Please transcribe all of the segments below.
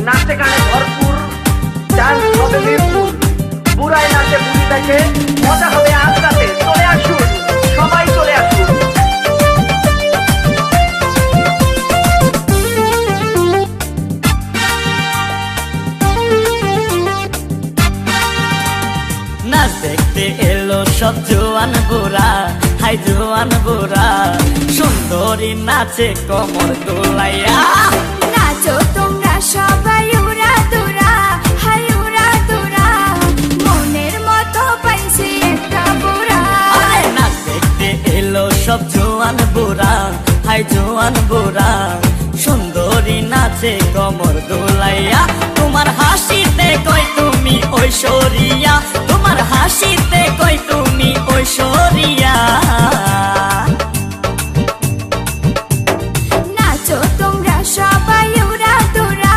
নাচে গানে ভরপুর, ডান্স হবে মিরপুর। বুড়ায় নাচে বুড়ি দেখে, মজা হবে আজ রাতে। চলে আসুন, সবাই চলে আসুন। নাচ দেখতে এলো সব জোয়ান বুড়া, হাই জোয়ান বুড়া, সুন্দরী নাচে কোমর দোলাইয়া। নাচো তোমরা সবাই উড়া দুরা, হাই উড়া দুরা, মনের মতো পাইছি একটা বুড়া। আরে নাচ দেখতে এলো সব জোয়ান বুড়া, হাই জোয়ান বুড়া, সুন্দরী নাচে কোমর দোলাইয়া। তোমার হাসিতে কই তুমি ঐশ্বরিয়া, তোমার হাসিতে কই তুমি ঐশ্বরিয়া। নাচো তোমরা সবাই উড়া দুরা,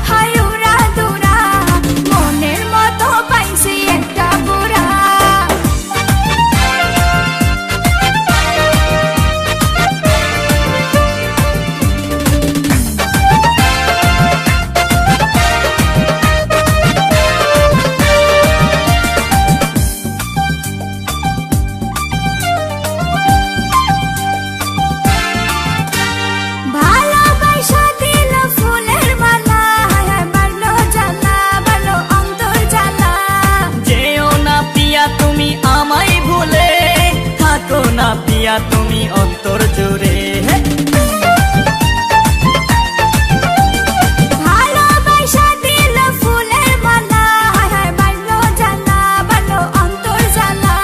হাই উড়া দুরা, মনের মতো পাইছি একটা বুড়া। ভালোবাসা দিল ফুলের মালা, হায় হায় বাড়লো জ্বালা, বাড়লো অন্তর জ্বালা। যেও না পিয়া তুমি আমায় ভুলে, থাকো না পিয়া তুমি অন্তর জুড়ে। ভালোবাসা দিল ফুলের মালা, হায় হায় বাড়লো জ্বালা, বাড়লো অন্তর জ্বালা।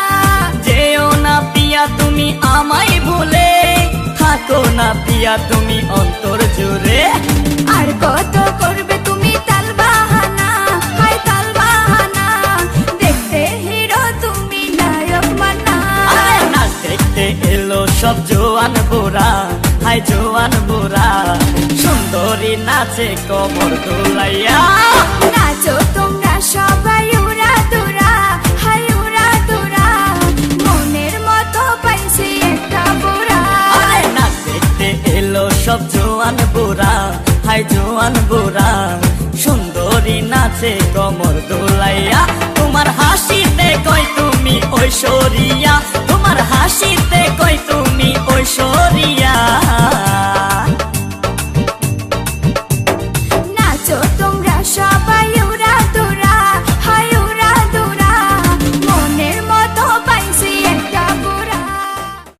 যেও না পিয়া তুমি আমায় ভুলে, থাকো না পিয়া তুমি অন্তর জুড়ে। আর কত করবে তুমি তাল বাহানা, হায় তাল বাহানা, দেখতে হিরো তুমি নায়ক মানা। আরে নাচ দেখতে এলো সব জোয়ান বুড়া, হাই জোয়ান বুড়া, সুন্দরী নাচে কোমর দোলাইয়া। নাচো তোমরা সবাই উড়া দুরা, হাই উড়া দুরা, মনের মতো পাইছি একটা বুড়া। আরে নাচ দেখতে এলো সব জোয়ান বুড়া, হাই জোয়ান বুড়া, সুন্দরী নাচে কোমর দোলাইয়া। তোমার হাসিতে কই তুমি ঐশ্বরিয়া, তোমার হাসিতে কই তুমি ঐশ্বরিয়া।